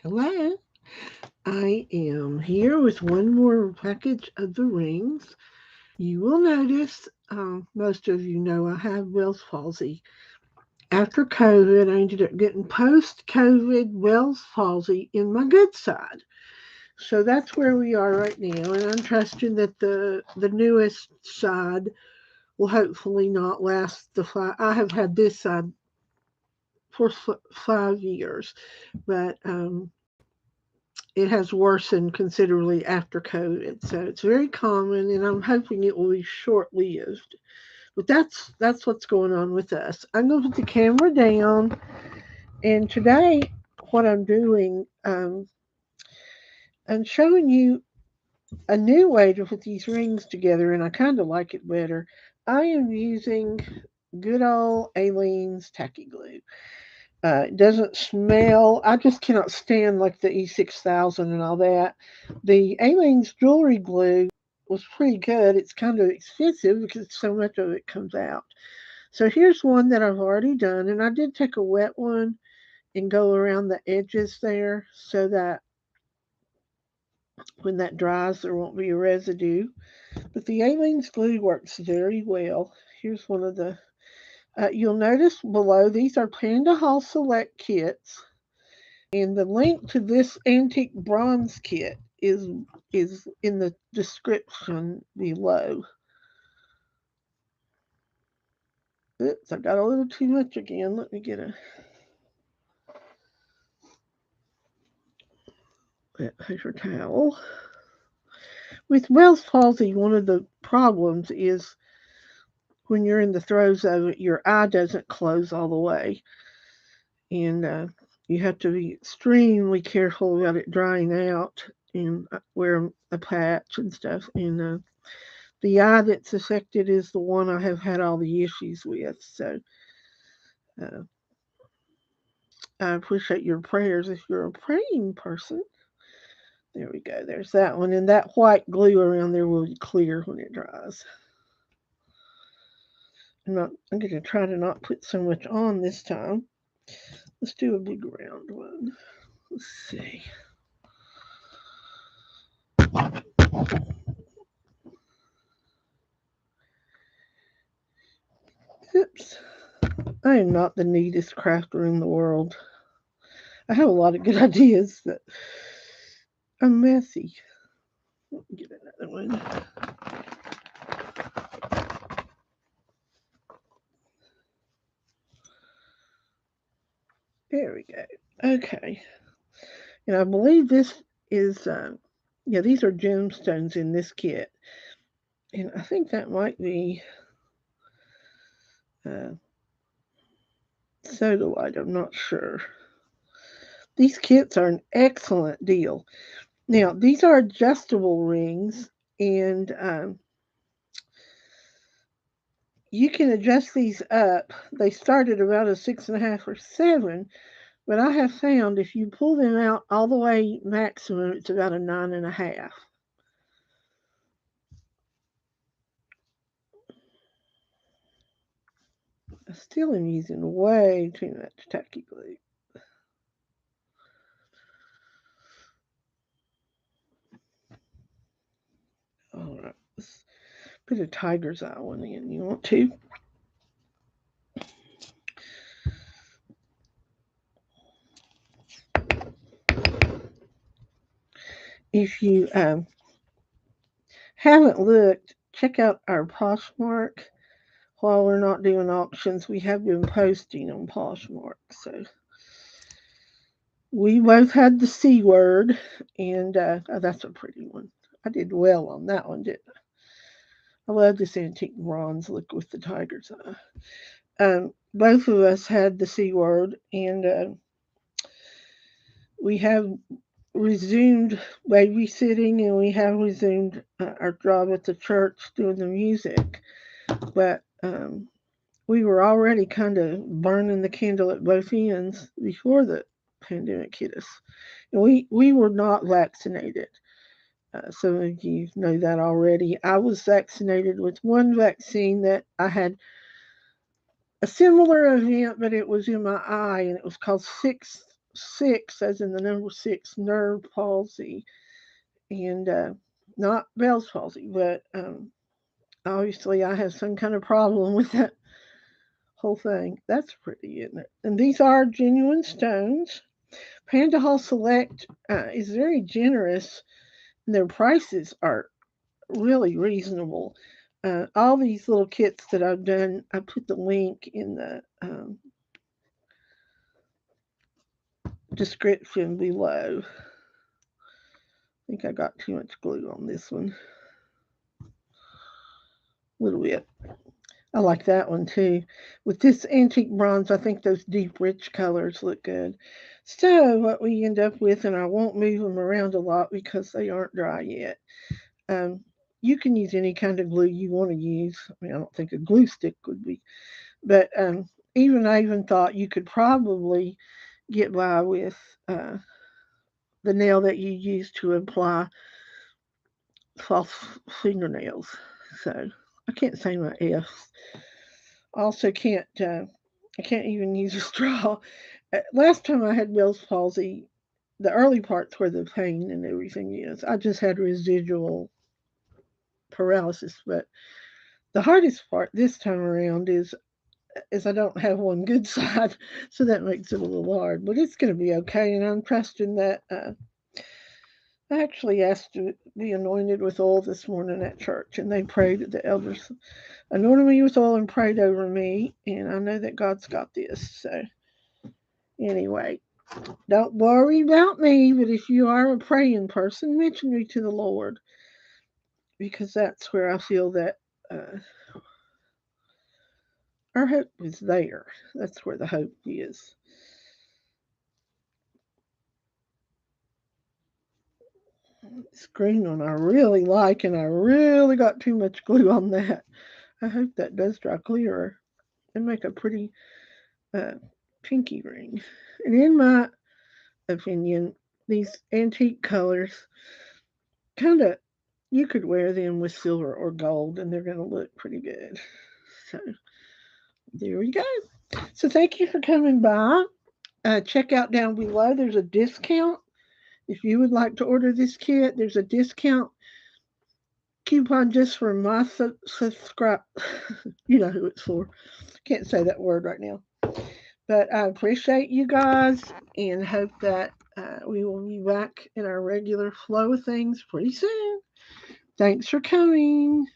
Hello, I am here with one more package of the rings. You will notice, most of you know I have Wells palsy. After COVID, I ended up getting post-COVID Wells palsy in my good side. So that's where we are right now, and I'm trusting that the newest side will hopefully not last the five. I have had this side for 5 years, but it has worsened considerably after COVID. So it's very common, and I'm hoping it will be short-lived. But that's what's going on with us. I'm going to put the camera down, and today what I'm doing, I'm showing you a new way to put these rings together, and I kind of like it better. I am using good old Aleene's tacky glue. It doesn't smell. I just cannot stand like the E6000 and all that. The Aleene's jewelry glue was pretty good. It's kind of expensive because so much of it comes out. So here's one that I've already done, and I did take a wet one and go around the edges there so that when that dries there won't be a residue. But the Aleene's glue works very well. Here's one of the. You'll notice below these are Panda Hall Select kits. And the link to this antique bronze kit is in the description below. Oops, I got a little too much again. Let me get a paper towel. With Wells palsy, one of the problems is when you're in the throes of it, your eye doesn't close all the way, and you have to be extremely careful about it drying out and wear a patch and stuff. And the eye that's affected is the one I have had all the issues with. So uh, I appreciate your prayers if you're a praying person. There we go. There's that one. And that white glue around there will be clear when it dries. I'm going to try to not put so much on this time. Let's do a big round one. Let's see. Oops. I am not the neatest crafter in the world. I have a lot of good ideas, but I'm messy. Let me get another one. There we go. Okay. And I believe this is, yeah, these are gemstones in this kit. And I think that might be uh, sodalite. I'm not sure. These kits are an excellent deal. Now, these are adjustable rings, and you can adjust these up. They start at about a 6.5 or 7, but I have found if you pull them out all the way maximum, it's about a 9.5. I still am using way too much tacky glue. All right, let's put a tiger's eye one in. You want to? If you haven't looked, check out our Poshmark. While we're not doing auctions, we have been posting on Poshmark. So we both had the C word, and oh, that's a pretty one. I did well on that one, didn't I? I love this antique bronze look with the tiger's eye. Both of us had the C word, and we have resumed babysitting, and we have resumed our job at the church doing the music. But we were already kind of burning the candle at both ends before the pandemic hit us. And we were not vaccinated. Some of you know that already. I was vaccinated with one vaccine that I had a similar event, but it was in my eye, and it was called 6, as in the number 6, nerve palsy, and not Bell's palsy, but obviously I have some kind of problem with that whole thing. That's pretty, isn't it? And these are genuine stones. Panda Hall Select is very generous, and their prices are really reasonable. All these little kits that I've done, I put the link in the description below. I think I got too much glue on this one. A little bit. I like that one too. With this antique bronze, I think those deep, rich colors look good. So what we end up with, and I won't move them around a lot because they aren't dry yet. Um, you can use any kind of glue you want to use. I mean, I don't think a glue stick would be, but I even thought you could probably get by with uh, the nail that you use to apply false fingernails. So I can't say my F's. Also can't I can't even use a straw. Last time I had Bell's palsy, the early parts where the pain and everything is. I just had residual paralysis, but the hardest part this time around is I don't have one good side, so that makes it a little hard. But it's going to be okay, and I'm trusting that. I actually asked to be anointed with oil this morning at church, and they prayed. The elders anointed me with oil and prayed over me, and I know that God's got this. So anyway, don't worry about me, but if you are a praying person, mention me to the Lord, because that's where I feel that our hope is there. That's where the hope is. This green one I really like, and I really got too much glue on that. I hope that does dry clearer and make a pretty uh, pinky ring. And in my opinion, these antique colors kind of you could wear them with silver or gold, and they're going to look pretty good. So there we go. So thank you for coming by. Check out down below. There's a discount. If you would like to order this kit, there's a discount coupon just for my subscribe. You know who it's for. Can't say that word right now. But I appreciate you guys and hope that we will be back in our regular flow of things pretty soon. Thanks for coming.